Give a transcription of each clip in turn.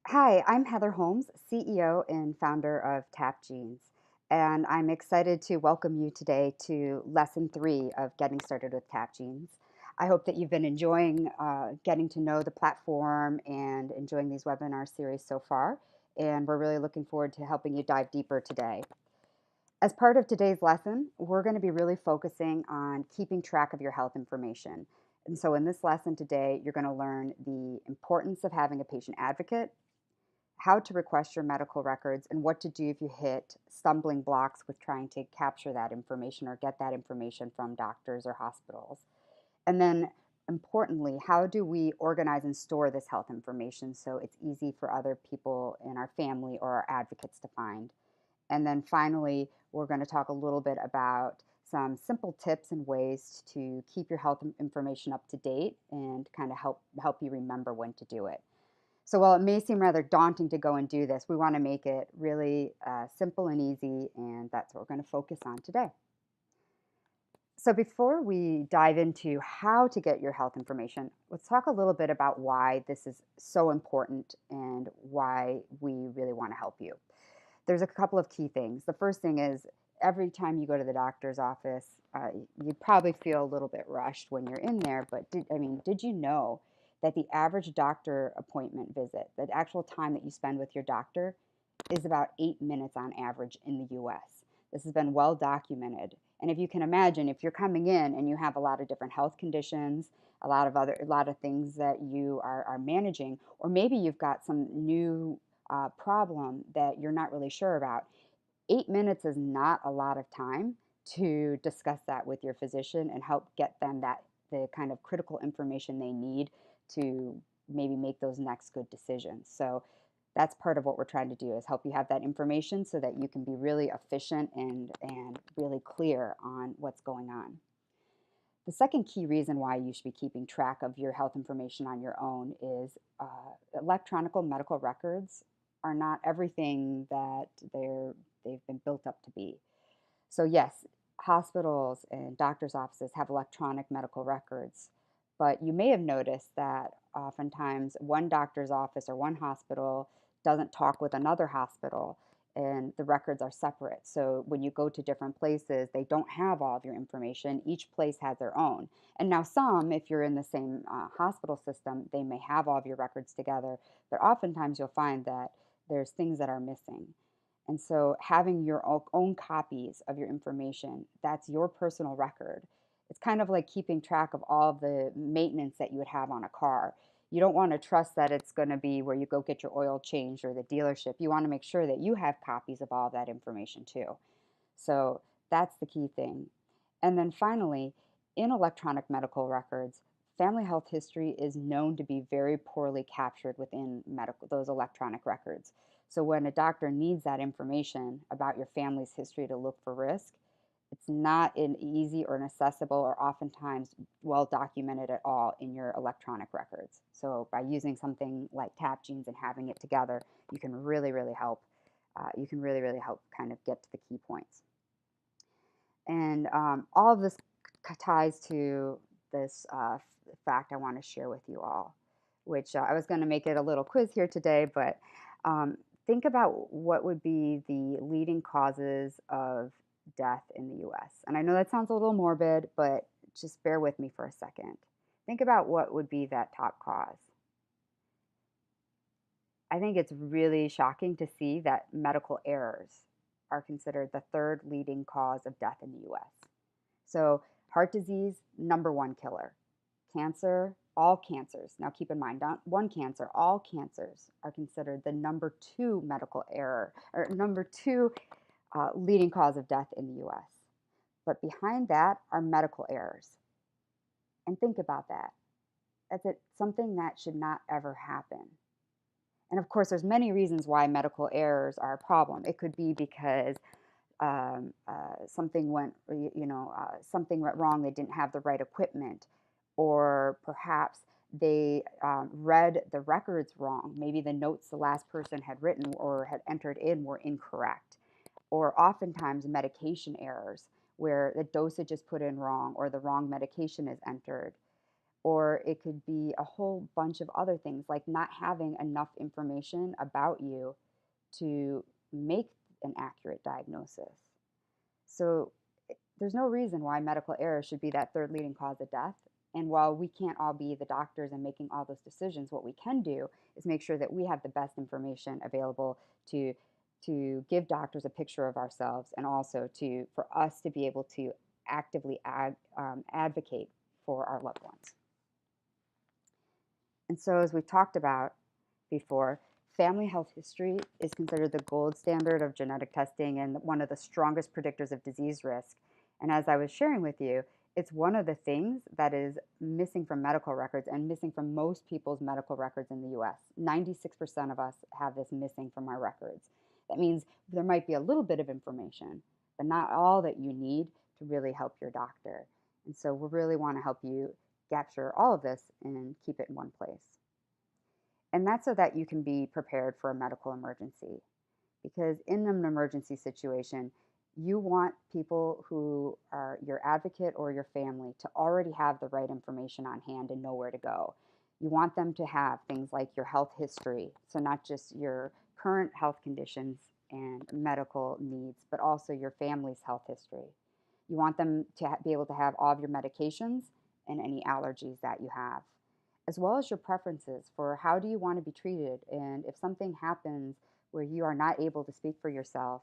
Hi, I'm Heather Holmes, CEO and founder of TapGenes, and I'm excited to welcome you today to lesson 3 of Getting Started with TapGenes. I hope that you've been enjoying getting to know the platform and enjoying these webinar series so far, and we're really looking forward to helping you dive deeper today. As part of today's lesson, we're going to be really focusing on keeping track of your health information. And so in this lesson today, you're going to learn the importance of having a patient advocate, how to request your medical records, and what to do if you hit stumbling blocks with trying to capture that information or get that information from doctors or hospitals. And then, importantly, how do we organize and store this health information so it's easy for other people in our family or our advocates to find? And then finally, we're going to talk a little bit about some simple tips and ways to keep your health information up to date and kind of help you remember when to do it. So while it may seem rather daunting to go and do this, we want to make it really simple and easy, and that's what we're going to focus on today. So before we dive into how to get your health information, let's talk a little bit about why this is so important and why we really want to help you. There's a couple of key things. The first thing is every time you go to the doctor's office, you probably feel a little bit rushed when you're in there, but did you know that the average doctor appointment visit, the actual time that you spend with your doctor, is about 8 minutes on average in the US? This has been well documented. And if you can imagine, if you're coming in and you have a lot of different health conditions, a lot of things that you are managing, or maybe you've got some new problem that you're not really sure about, 8 minutes is not a lot of time to discuss that with your physician and help get them the kind of critical information they need to maybe make those next good decisions. So that's part of what we're trying to do, is help you have that information so that you can be really efficient and really clear on what's going on. The second key reason why you should be keeping track of your health information on your own is electronic medical records are not everything that they've been built up to be. So yes, hospitals and doctors' offices have electronic medical records, but you may have noticed that oftentimes one doctor's office or one hospital doesn't talk with another hospital, and the records are separate. So when you go to different places, they don't have all of your information. Each place has their own. And now some, if you're in the same hospital system, they may have all of your records together, but oftentimes you'll find that there's things that are missing. And so having your own copies of your information, that's your personal record. It's kind of like keeping track of all of the maintenance that you would have on a car. You don't want to trust that it's going to be where you go get your oil changed or the dealership. You want to make sure that you have copies of all of that information too. So that's the key thing. And then finally, in electronic medical records, family health history is known to be very poorly captured within those electronic records. So when a doctor needs that information about your family's history to look for risk, it's not an easy or an accessible or oftentimes well documented at all in your electronic records. So by using something like TapGenes and having it together, you can really, really help. You can really help kind of get to the key points. And all of this ties to this fact I want to share with you all, which I was going to make it a little quiz here today, but um, think about what would be the leading causes of death in the US. And I know that sounds a little morbid, but just bear with me for a second. Think about what would be that top cause. I think it's really shocking to see that medical errors are considered the third leading cause of death in the US. So, heart disease, number one killer. Cancer, all cancers. Now, keep in mind, not one cancer, all cancers are considered the number two medical error, or number two leading cause of death in the US. But behind that are medical errors. And think about that. That's something that should not ever happen. And of course, there's many reasons why medical errors are a problem. It could be because something went wrong. They didn't have the right equipment, or perhaps they read the records wrong. Maybe the notes the last person had written or had entered in were incorrect, or oftentimes medication errors where the dosage is put in wrong or the wrong medication is entered. or it could be a whole bunch of other things, like not having enough information about you to make an accurate diagnosis. So there's no reason why medical error should be that third leading cause of death. And while we can't all be the doctors and making all those decisions, what we can do is make sure that we have the best information available to give doctors a picture of ourselves, and also to for us to be able to actively advocate for our loved ones. And so, as we talked about before, family health history is considered the gold standard of genetic testing and one of the strongest predictors of disease risk. And as I was sharing with you, it's one of the things that is missing from medical records and missing from most people's medical records in the US. 96% of us have this missing from our records. That means there might be a little bit of information, but not all that you need to really help your doctor. And so we really want to help you capture all of this and keep it in one place. And that's so that you can be prepared for a medical emergency. Because in an emergency situation, you want people who are your advocate or your family to already have the right information on hand and know where to go. You want them to have things like your health history, so not just your current health conditions and medical needs, but also your family's health history. You want them to be able to have all of your medications and any allergies that you have, as well as your preferences for how do you want to be treated. And if something happens where you are not able to speak for yourself,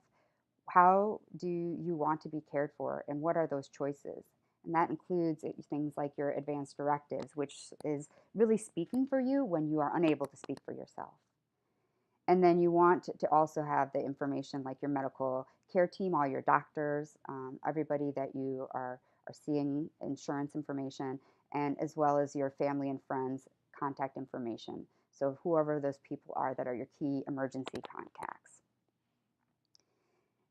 how do you want to be cared for, and what are those choices? And that includes things like your advanced directives, which is really speaking for you when you are unable to speak for yourself. And then you want to also have the information like your medical care team, all your doctors, everybody that you are seeing, insurance information, and as well as your family and friends' contact information. So whoever those people are that are your key emergency contacts.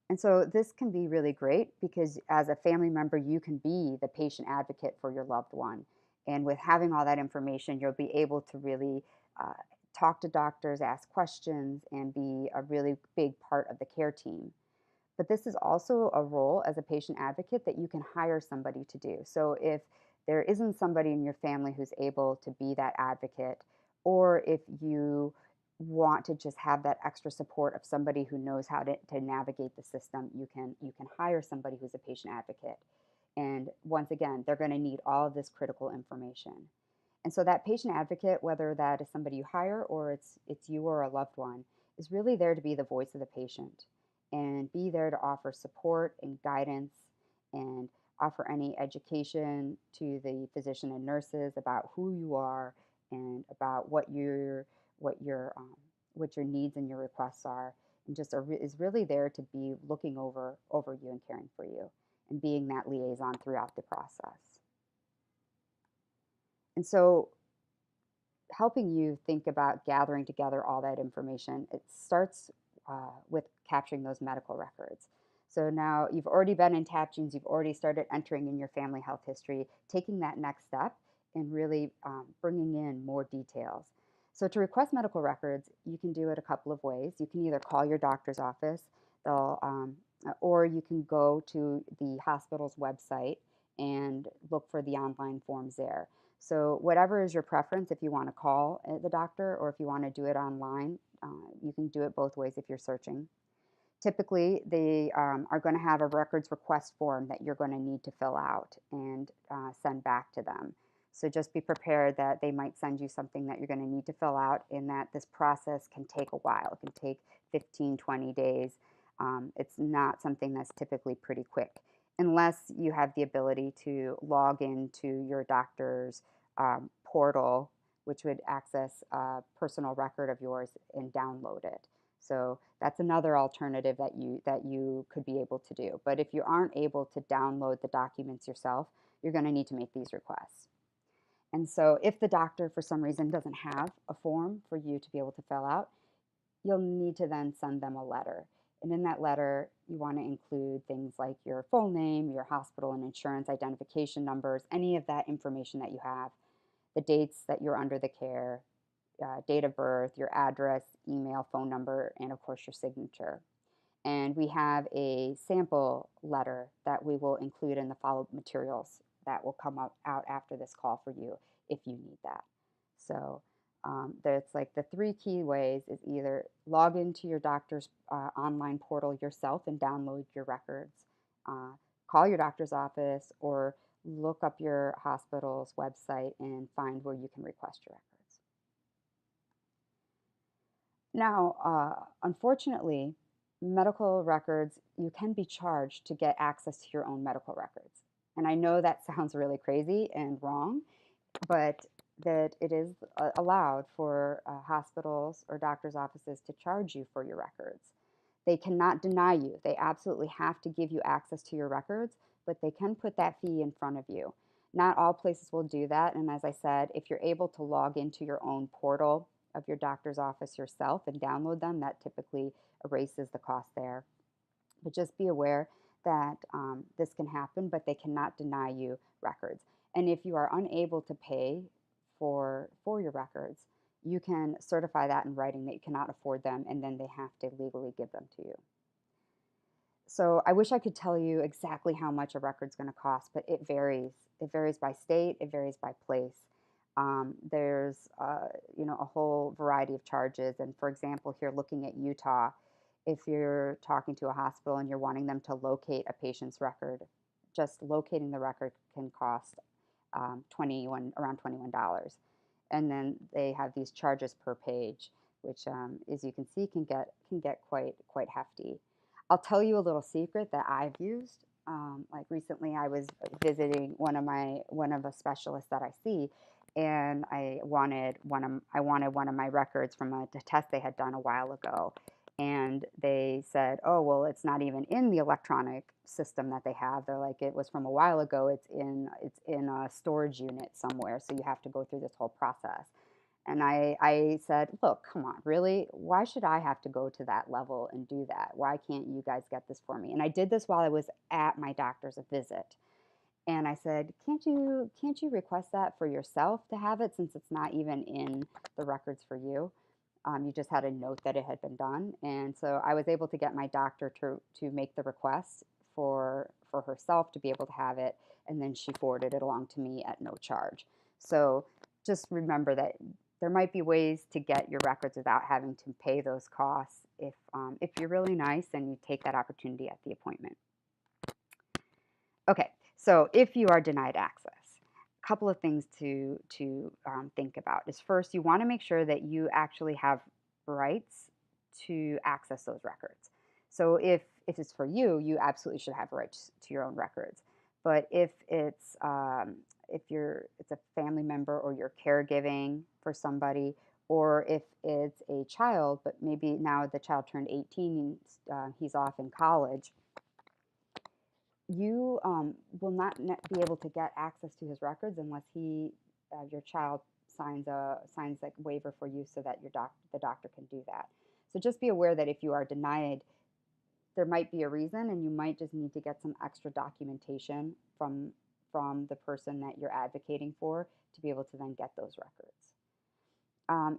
And so this can be really great because as a family member, you can be the patient advocate for your loved one. And with having all that information, you'll be able to really uh, talk to doctors, ask questions, and be a really big part of the care team. But this is also a role as a patient advocate that you can hire somebody to do. So if there isn't somebody in your family who's able to be that advocate, or if you want to just have that extra support of somebody who knows how to navigate the system, you can hire somebody who's a patient advocate. And once again, they're going to need all of this critical information. And so that patient advocate, whether that is somebody you hire or it's you or a loved one, is really there to be the voice of the patient and be there to offer support and guidance and offer any education to the physician and nurses about who you are and about what your what your needs and your requests are, and just is really there to be looking over you and caring for you and being that liaison throughout the process. And so helping you think about gathering together all that information, it starts with capturing those medical records. So now you've already been in TapGenes, you've already started entering in your family health history, taking that next step and really bringing in more details. So to request medical records, you can do it a couple of ways. You can either call your doctor's office, or you can go to the hospital's website and look for the online forms there. So whatever is your preference, if you want to call the doctor or if you want to do it online, you can do it both ways if you're searching. Typically, they are going to have a records request form that you're going to need to fill out and send back to them. So just be prepared that they might send you something that you're going to need to fill out, and that this process can take a while. It can take 15, 20 days. It's not something that's typically pretty quick, unless you have the ability to log into your doctor's portal, which would access a personal record of yours and download it. So that's another alternative that you could be able to do. But if you aren't able to download the documents yourself, you're going to need to make these requests. And so if the doctor for some reason doesn't have a form for you to be able to fill out, you'll need to then send them a letter. And in that letter, you want to include things like your full name, your hospital and insurance identification numbers, any of that information that you have, the dates that you're under the care, date of birth, your address, email, phone number, and of course your signature. And we have a sample letter that we will include in the follow-up materials that will come out after this call for you if you need that. So there's like the three key ways is either log into your doctor's online portal yourself and download your records, uh, call your doctor's office, or look up your hospital's website and find where you can request your records. Now, unfortunately, medical records, you can be charged to get access to your own medical records. And I know that sounds really crazy and wrong, but that it is allowed for hospitals or doctors' offices to charge you for your records. They cannot deny you. They absolutely have to give you access to your records, but they can put that fee in front of you. Not all places will do that. And as I said, if you're able to log into your own portal of your doctor's office yourself and download them, that typically erases the cost there. But just be aware that this can happen, but they cannot deny you records. And if you are unable to pay for your records, you can certify that in writing that you cannot afford them, and then they have to legally give them to you. So I wish I could tell you exactly how much a record's going to cost, but it varies. It varies by state. It varies by place. There's a whole variety of charges. And for example, here looking at Utah, if you're talking to a hospital and you're wanting them to locate a patient's record, just locating the record can cost around $21. And then they have these charges per page, which, as you can see, can get quite hefty. I'll tell you a little secret that I've used. Like recently, I was visiting one of the specialists that I see, and I wanted one of my records from a test they had done a while ago, and they said, "Oh, well, it's not even in the electronic system that they have." They're like, "It was from a while ago. It's in a storage unit somewhere, so you have to go through this whole process." And I said, "Look, come on, really? Why should I have to go to that level and do that? Why can't you guys get this for me?" And I did this while I was at my doctor's visit. And I said, "Can't you request that for yourself to have it since it's not even in the records for you? You just had a note that it had been done." And so I was able to get my doctor to make the request for herself to be able to have it, and then she forwarded it along to me at no charge. So just remember that there might be ways to get your records without having to pay those costs if you're really nice and you take that opportunity at the appointment. Okay, so if you are denied access, a couple of things to think about is first, you want to make sure that you actually have rights to access those records. So if it's for you, you absolutely should have rights to your own records. But if it's a family member or you're caregiving for somebody, or if it's a child, but maybe now the child turned 18, he's off in college, you will not be able to get access to his records unless your child signs like waiver for you so that the doctor can do that. So just be aware that if you are denied, there might be a reason, and you might just need to get some extra documentation from the person that you're advocating for to be able to then get those records.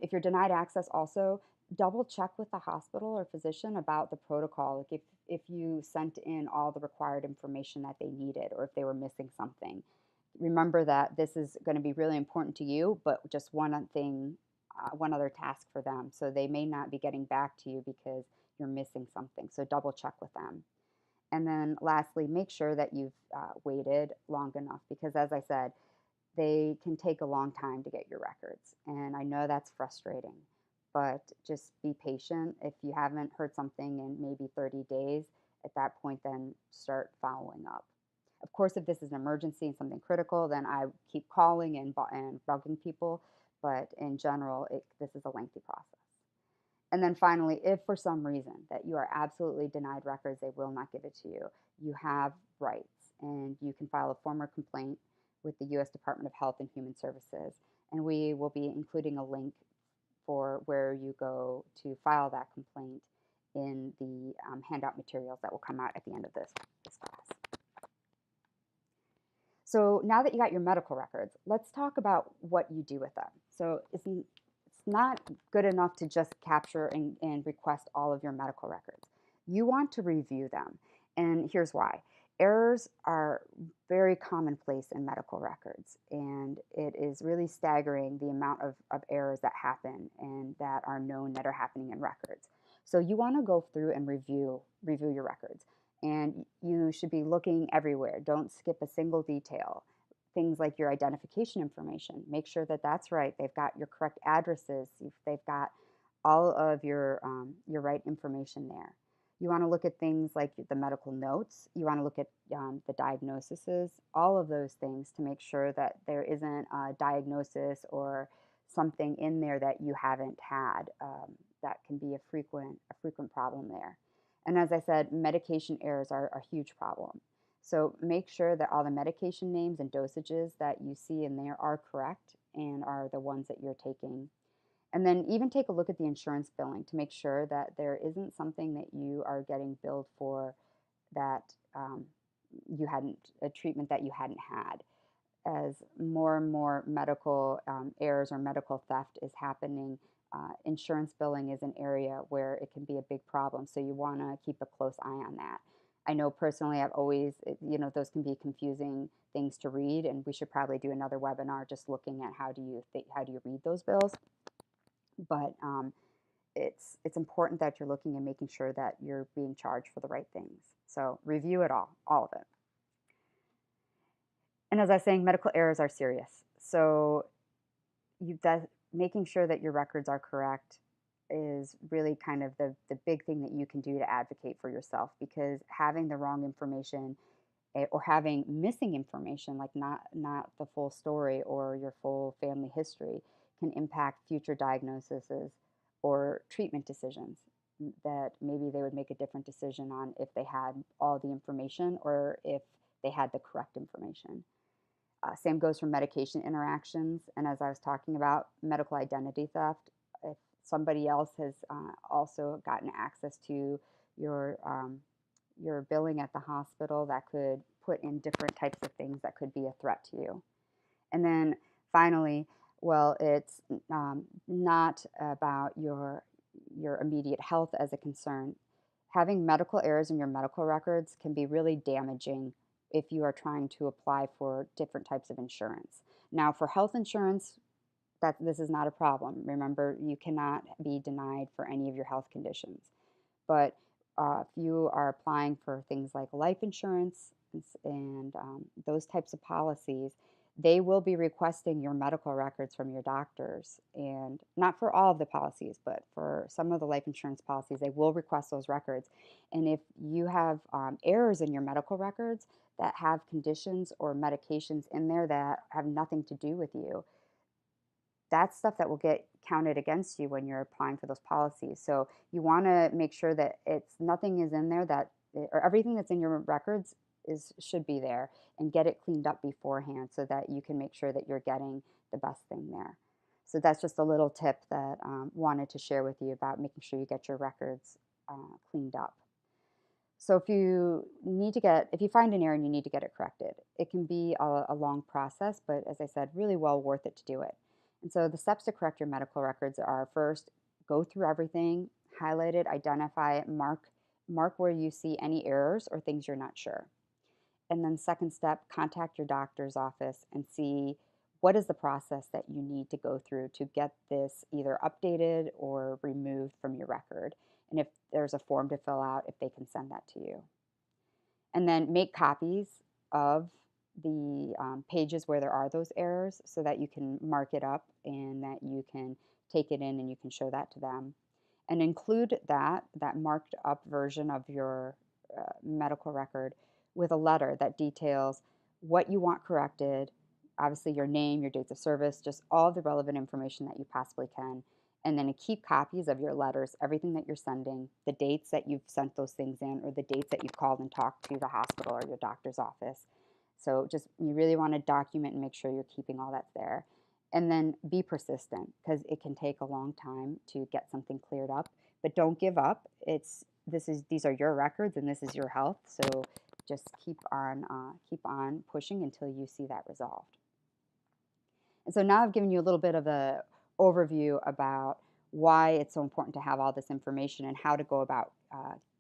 If you're denied access, also double check with the hospital or physician about the protocol. Like if you sent in all the required information that they needed, or if they were missing something. Remember that this is going to be really important to you, but just one other task for them. So they may not be getting back to you because you're missing something. So double check with them. And then lastly, make sure that you've waited long enough, because as I said, they can take a long time to get your records. And I know that's frustrating, but just be patient. If you haven't heard something in maybe 30 days, at that point, then start following up. Of course, if this is an emergency and something critical, then I keep calling and bugging people. But in general, this is a lengthy process. And then finally, if for some reason that you are absolutely denied records, they will not give it to you, you have rights, and you can file a formal complaint with the U.S. Department of Health and Human Services. And we will be including a link for where you go to file that complaint in the handout materials that will come out at the end of this class. So now that you got your medical records, let's talk about what you do with them. So it's not good enough to just capture and request all of your medical records. You want to review them, and here's why. Errors are very commonplace in medical records, and it is really staggering the amount of errors that happen and that are known that are happening in records. So you want to go through and review your records, and you should be looking everywhere. Don't skip a single detail. Things like your identification information. Make sure that that's right. They've got your correct addresses. They've got all of your right information there. You want to look at things like the medical notes. You want to look at the diagnoses, all of those things to make sure that there isn't a diagnosis or something in there that you haven't had. That can be a frequent problem there. And as I said, medication errors are a huge problem. So make sure that all the medication names and dosages that you see in there are correct and are the ones that you're taking. And then even take a look at the insurance billing to make sure that there isn't something that you are getting billed for that you hadn't, a treatment that you hadn't had. As more and more medical errors or medical theft is happening, insurance billing is an area where it can be a big problem. So you want to keep a close eye on that. I know personally, I've always, those can be confusing things to read, and we should probably do another webinar just looking at how do you read those bills. But it's important that you're looking and making sure that you're being charged for the right things. So review it all of it. And as I was saying, medical errors are serious. So making sure that your records are correct is really kind of the big thing that you can do to advocate for yourself, because having the wrong information or having missing information, like not the full story or your full family history, can impact future diagnoses or treatment decisions that maybe they would make a different decision on if they had all the information or if they had the correct information. Same goes for medication interactions. And as I was talking about, medical identity theft. If somebody else has also gotten access to your your billing at the hospital, that could put in different types of things that could be a threat to you. And then finally, well, it's not about your immediate health as a concern. Having medical errors in your medical records can be really damaging if you are trying to apply for different types of insurance. Now, for health insurance, that this is not a problem. Remember, you cannot be denied for any of your health conditions. But if you are applying for things like life insurance and those types of policies, they will be requesting your medical records from your doctors. And not for all of the policies, but for some of the life insurance policies, they will request those records. And if you have errors in your medical records that have conditions or medications in there that have nothing to do with you, that's stuff that will get counted against you when you're applying for those policies. So you want to make sure that it's nothing is in there that or everything that's in your records is should be there, and get it cleaned up beforehand so that you can make sure that you're getting the best thing there. So that's just a little tip that wanted to share with you about making sure you get your records cleaned up. So if you find an error and you need to get it corrected, it can be a long process, but as I said, really well worth it to do it. And so the steps to correct your medical records are: first, go through everything, highlight it, identify it, mark where you see any errors or things you're not sure. And then second step, contact your doctor's office and see what is the process that you need to go through to get this either updated or removed from your record. And if there's a form to fill out, if they can send that to you. And then make copies of the pages where there are those errors so that you can mark it up and that you can take it in and you can show that to them. And include that marked up version of your medical record with a letter that details what you want corrected, obviously your name, your dates of service, just all the relevant information that you possibly can. And then keep copies of your letters, everything that you're sending, the dates that you've sent those things in, or the dates that you've called and talked to the hospital or your doctor's office. So just you really want to document and make sure you're keeping all that there. And then be persistent, because it can take a long time to get something cleared up. But don't give up. These are your records and this is your health. So just keep on pushing until you see that resolved. And so now I've given you a little bit of an overview about why it's so important to have all this information and how to go about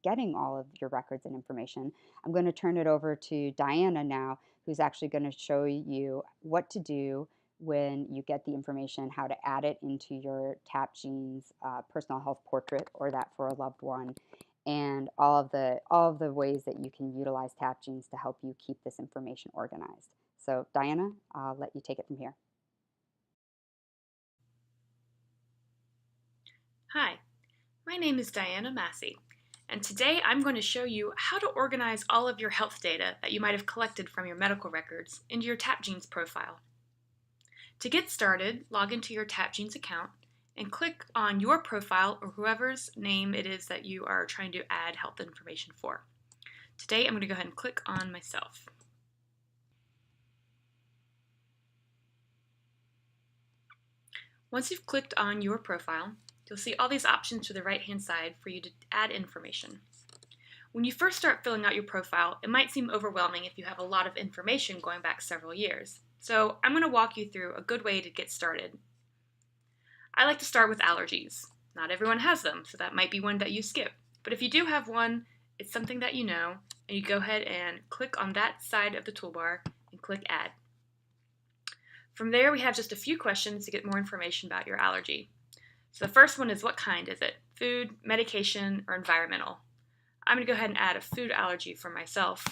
getting all of your records and information. I'm going to turn it over to Diana now, who's actually going to show you what to do when you get the information, how to add it into your TapGenes personal health portrait or that for a loved one, and all of the ways that you can utilize TapGenes to help you keep this information organized. So Diana, I'll let you take it from here. Hi, my name is Diana Massey, and today I'm going to show you how to organize all of your health data that you might have collected from your medical records into your TapGenes profile. To get started, log into your TapGenes account and click on your profile or whoever's name it is that you are trying to add health information for. Today I'm going to go ahead and click on myself. Once you've clicked on your profile, you'll see all these options to the right-hand side for you to add information. When you first start filling out your profile, it might seem overwhelming if you have a lot of information going back several years. So I'm going to walk you through a good way to get started. I like to start with allergies. Not everyone has them, so that might be one that you skip. But if you do have one, it's something that you know, and you go ahead and click on that side of the toolbar and click Add. From there, we have just a few questions to get more information about your allergy. So the first one is, what kind is it? Food, medication, or environmental? I'm going to go ahead and add a food allergy for myself.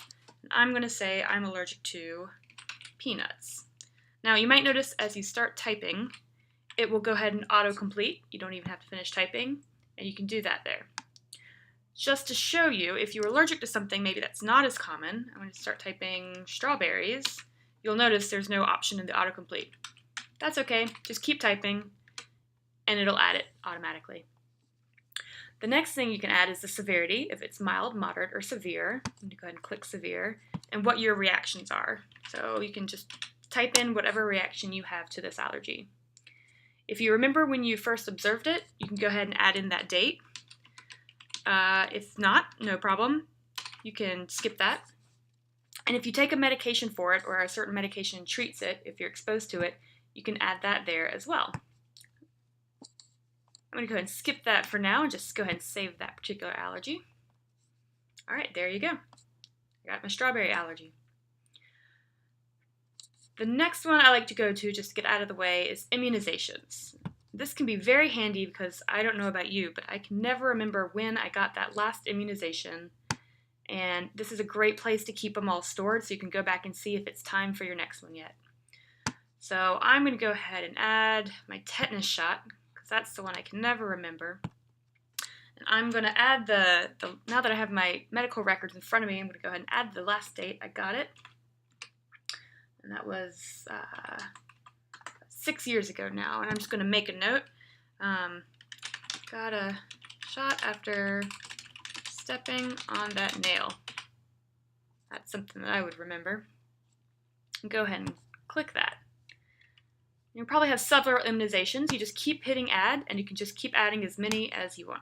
I'm going to say I'm allergic to peanuts. Now you might notice as you start typing, it will go ahead and autocomplete. You don't even have to finish typing, and you can do that there. Just to show you, if you're allergic to something maybe that's not as common, I'm going to start typing strawberries. You'll notice there's no option in the autocomplete. That's okay, just keep typing, and it'll add it automatically. The next thing you can add is the severity, if it's mild, moderate, or severe. I'm going to go ahead and click severe, and what your reactions are. So you can just type in whatever reaction you have to this allergy. If you remember when you first observed it, you can go ahead and add in that date. If not, no problem. You can skip that. And if you take a medication for it, or a certain medication treats it, if you're exposed to it, you can add that there as well. I'm going to go ahead and skip that for now and just go ahead and save that particular allergy. All right, there you go. I got my strawberry allergy. The next one I like to go to just to get out of the way is immunizations. This can be very handy because I don't know about you, but I can never remember when I got that last immunization. And this is a great place to keep them all stored so you can go back and see if it's time for your next one yet. So I'm going to go ahead and add my tetanus shot, because that's the one I can never remember. And I'm going to add now that I have my medical records in front of me, I'm going to go ahead and add the last date I got it. And that was 6 years ago now. And I'm just going to make a note. Got a shot after stepping on that nail. That's something that I would remember. And go ahead and click that. You'll probably have several immunizations. You just keep hitting add, and you can just keep adding as many as you want.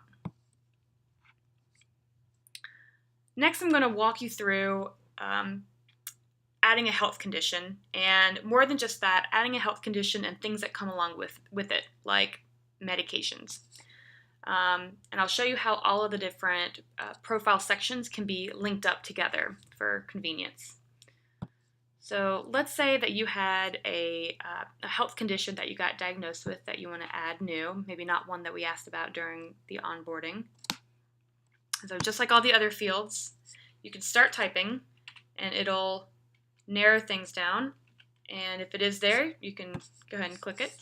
Next, I'm going to walk you through adding a health condition, and more than just that, adding a health condition and things that come along with it, like medications. And I'll show you how all of the different profile sections can be linked up together for convenience. So let's say that you had a health condition that you got diagnosed with that you want to add new, maybe not one that we asked about during the onboarding. So just like all the other fields, you can start typing and it'll narrow things down. And if it is there, you can go ahead and click it.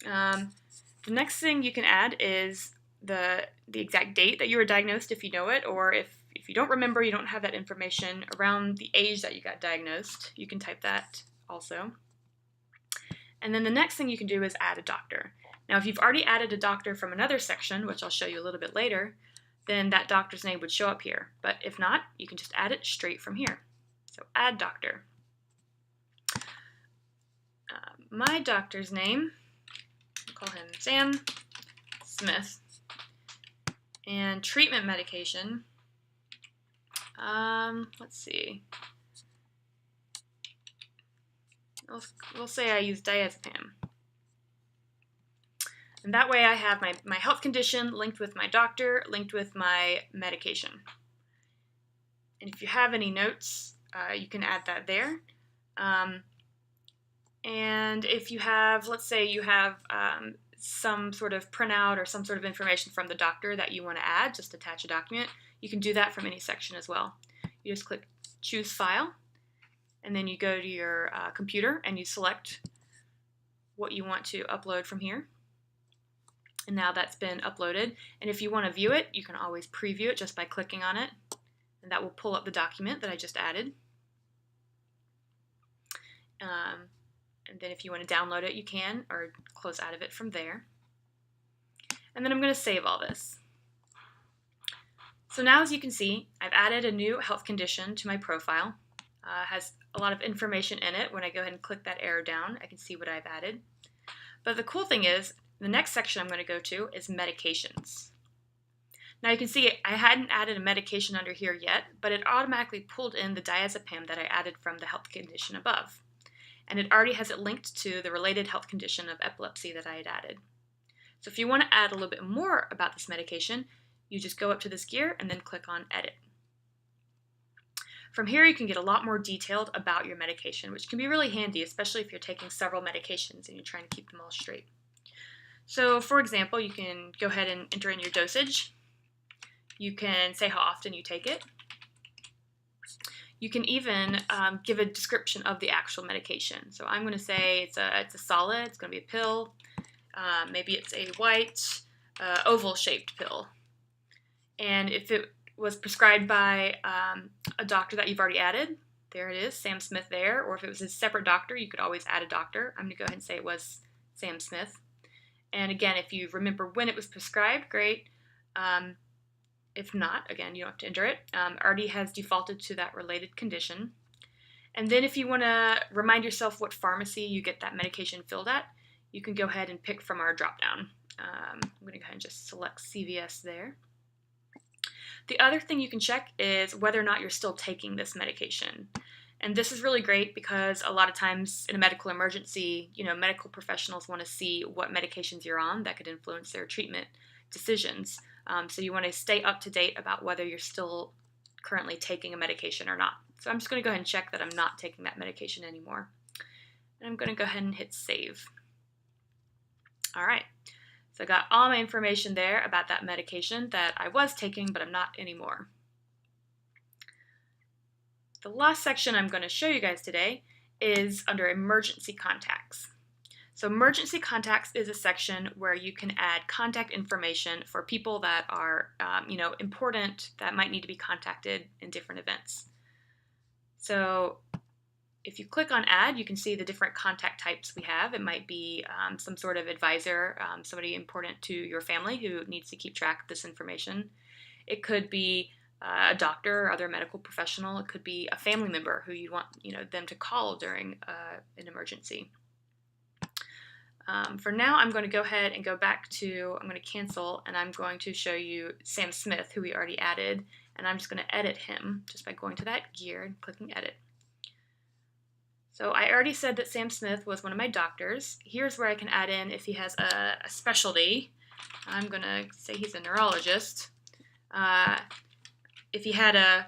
The next thing you can add is the exact date that you were diagnosed if you know it, or if you don't remember, you don't have that information around the age that you got diagnosed, you can type that also. And then the next thing you can do is add a doctor. Now if you've already added a doctor from another section, which I'll show you a little bit later, then that doctor's name would show up here. But if not, you can just add it straight from here. So add doctor. My doctor's name, I'll call him Sam Smith. And treatment medication, let's see. We'll say I use diazepam. And that way I have my health condition linked with my doctor, linked with my medication. And if you have any notes, you can add that there. And if you have, let's say you have some sort of printout or some sort of information from the doctor that you want to add, just attach a document, you can do that from any section as well. You just click Choose File, and then you go to your computer and you select what you want to upload from here. And now that's been uploaded. And if you want to view it, you can always preview it just by clicking on it. And that will pull up the document that I just added. And then if you want to download it, you can, or close out of it from there. And then I'm going to save all this. So now, as you can see, I've added a new health condition to my profile. Has a lot of information in it. When I go ahead and click that arrow down, I can see what I've added. But the cool thing is, the next section I'm going to go to is medications. Now you can see I hadn't added a medication under here yet, but it automatically pulled in the diazepam that I added from the health condition above. And it already has it linked to the related health condition of epilepsy that I had added. So if you want to add a little bit more about this medication, you just go up to this gear and then click on Edit. From here, you can get a lot more detailed about your medication, which can be really handy, especially if you're taking several medications and you're trying to keep them all straight. So for example, you can go ahead and enter in your dosage. You can say how often you take it. You can even give a description of the actual medication. So I'm going to say it's a solid, it's going to be a pill. Maybe it's a white, oval-shaped pill. And if it was prescribed by a doctor that you've already added, there it is, Sam Smith there. Or if it was a separate doctor, you could always add a doctor. I'm going to go ahead and say it was Sam Smith. And again, if you remember when it was prescribed, great. If not, again, you don't have to enter it. Already has defaulted to that related condition. And then if you want to remind yourself what pharmacy you get that medication filled at, you can go ahead and pick from our dropdown. I'm going to go ahead and just select CVS there. The other thing you can check is whether or not you're still taking this medication. And this is really great because a lot of times in a medical emergency, medical professionals want to see what medications you're on that could influence their treatment decisions. So you want to stay up to date about whether you're still currently taking a medication or not. So I'm just going to go ahead and check that I'm not taking that medication anymore. And I'm going to go ahead and hit save. All right. So I got all my information there about that medication that I was taking, but I'm not anymore. The last section I'm going to show you guys today is under emergency contacts. So emergency contacts is a section where you can add contact information for people that are, important, that might need to be contacted in different events. So if you click on add, you can see the different contact types we have. It might be some sort of advisor, somebody important to your family who needs to keep track of this information. It could be a doctor or other medical professional. It could be a family member who you want them to call during an emergency. For now, I'm going to go ahead and go back to, I'm going to cancel, and I'm going to show you Sam Smith, who we already added, and I'm just going to edit him just by going to that gear and clicking edit. So I already said that Sam Smith was one of my doctors. Here's where I can add in if he has a specialty. I'm going to say he's a neurologist. If he had a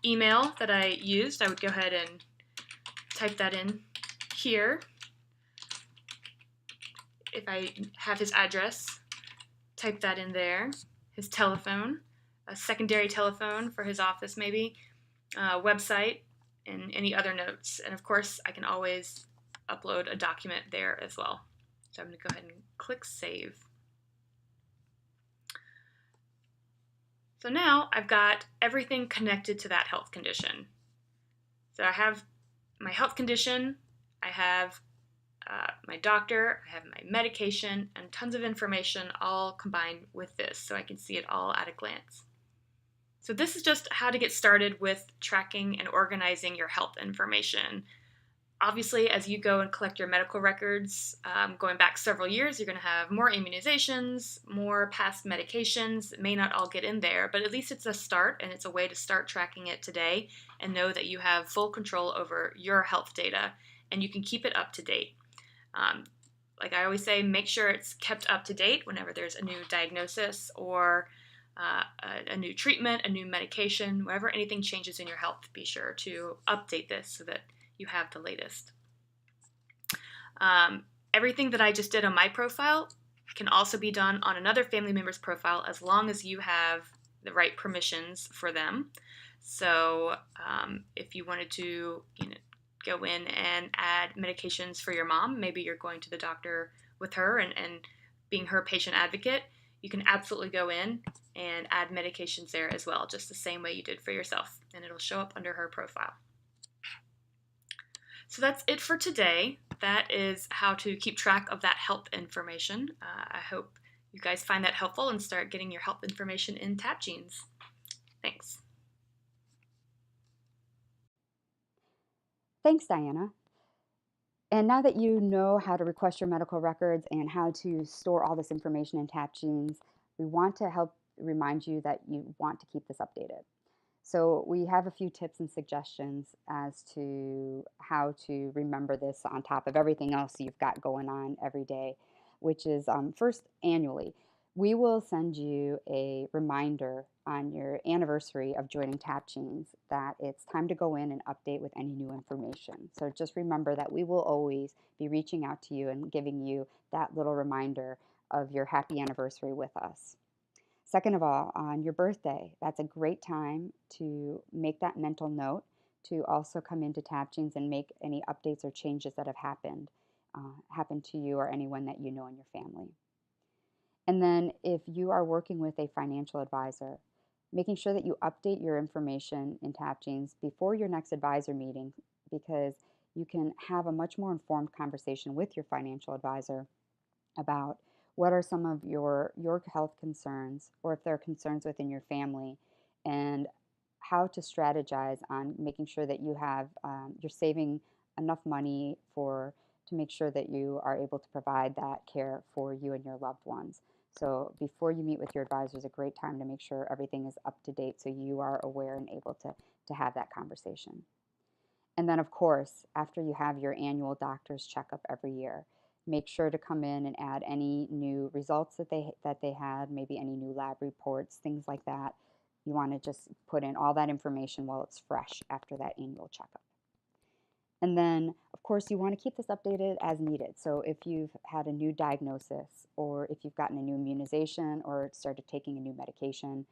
email that I used, I would go ahead and type that in here. If I have his address, type that in there. His telephone, a secondary telephone for his office maybe, website, and any other notes. And of course, I can always upload a document there as well. So I'm going to go ahead and click Save. So now I've got everything connected to that health condition. So I have my health condition, I have my doctor, I have my medication, and tons of information all combined with this, so I can see it all at a glance. So this is just how to get started with tracking and organizing your health information. Obviously, as you go and collect your medical records, going back several years, you're going to have more immunizations, more past medications. It may not all get in there, but at least it's a start, and it's a way to start tracking it today and know that you have full control over your health data, and you can keep it up to date. like I always say, make sure it's kept up to date whenever there's a new diagnosis or a new treatment, a new medication, wherever anything changes in your health, be sure to update this so that you have the latest. Everything that I just did on my profile can also be done on another family member's profile as long as you have the right permissions for them. So if you wanted to, go in and add medications for your mom, maybe you're going to the doctor with her and being her patient advocate, you can absolutely go in and add medications there as well, just the same way you did for yourself, and it'll show up under her profile. So that's it for today. That is how to keep track of that health information. I hope you guys find that helpful and start getting your health information in TapGenes. Thanks. Thanks, Diana. And now that you know how to request your medical records and how to store all this information in TapGenes, we want to help remind you that you want to keep this updated. So we have a few tips and suggestions as to how to remember this on top of everything else you've got going on every day, which is first annually. We will send you a reminder on your anniversary of joining TapGenes that it's time to go in and update with any new information. So just remember that we will always be reaching out to you and giving you that little reminder of your happy anniversary with us. Second of all, on your birthday, that's a great time to make that mental note to also come into TapGenes and make any updates or changes that have happened to you or anyone that you know in your family. And then if you are working with a financial advisor, making sure that you update your information in TapGenes before your next advisor meeting, because you can have a much more informed conversation with your financial advisor about what are some of your health concerns, or if there are concerns within your family, and how to strategize on making sure that you're saving enough money for to make sure that you are able to provide that care for you and your loved ones. So before you meet with your advisor is a great time to make sure everything is up to date so you are aware and able to have that conversation. And then, of course, after you have your annual doctor's checkup every year, make sure to come in and add any new results that they had, maybe any new lab reports, things like that. You want to just put in all that information while it's fresh after that annual checkup. And then, of course, you want to keep this updated as needed. So if you've had a new diagnosis, or if you've gotten a new immunization, or started taking a new medication,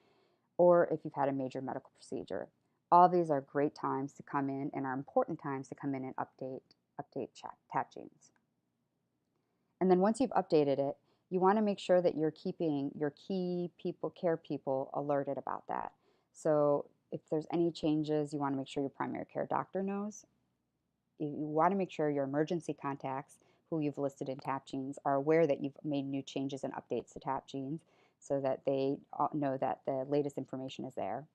or if you've had a major medical procedure, all these are great times to come in and are important times to come in and update TapGenes. And then once you've updated it, you want to make sure that you're keeping your key people, care people, alerted about that. So if there's any changes, you want to make sure your primary care doctor knows. You want to make sure your emergency contacts, who you've listed in TapGenes, are aware that you've made new changes and updates to TapGenes so that they know that the latest information is there.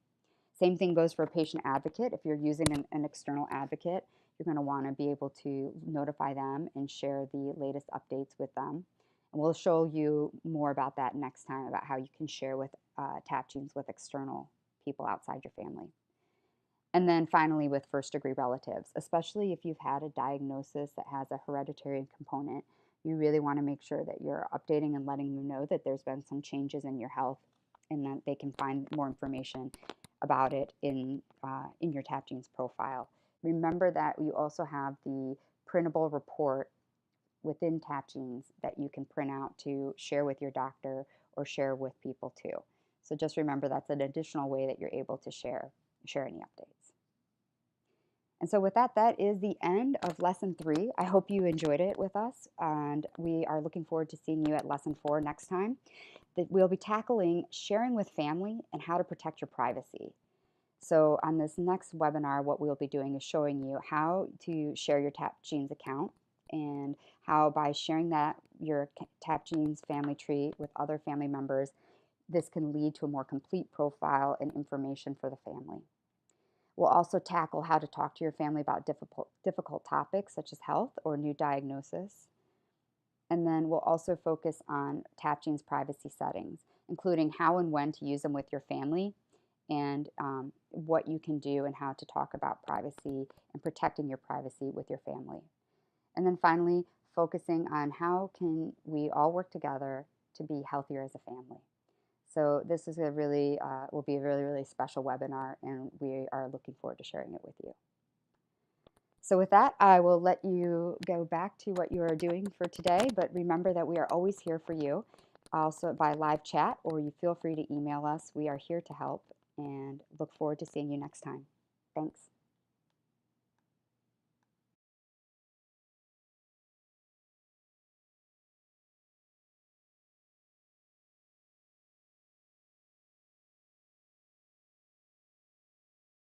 Same thing goes for a patient advocate. If you're using an external advocate, you're going to want to be able to notify them and share the latest updates with them. And we'll show you more about that next time, about how you can share with TapGenes with external people outside your family. And then finally, with first degree relatives, especially if you've had a diagnosis that has a hereditary component, you really want to make sure that you're updating and letting them know that there's been some changes in your health and that they can find more information about it in your TapGenes profile. Remember that you also have the printable report within TapGenes that you can print out to share with your doctor or share with people too. So just remember that's an additional way that you're able to share any updates. And so with that, that is the end of lesson 3. I hope you enjoyed it with us, and we are looking forward to seeing you at lesson 4 next time. That we'll be tackling sharing with family and how to protect your privacy. So on this next webinar, what we'll be doing is showing you how to share your TapGenes account, and how by sharing that your TapGenes family tree with other family members, this can lead to a more complete profile and information for the family. We'll also tackle how to talk to your family about difficult topics such as health or new diagnosis. And then we'll also focus on TapGenes privacy settings, including how and when to use them with your family, and what you can do and how to talk about privacy and protecting your privacy with your family. And then finally, focusing on how can we all work together to be healthier as a family. So this is a really will be a really, really special webinar, and we are looking forward to sharing it with you. So with that, I will let you go back to what you are doing for today, but remember that we are always here for you, also by live chat, or you feel free to email us. We are here to help and look forward to seeing you next time. Thanks.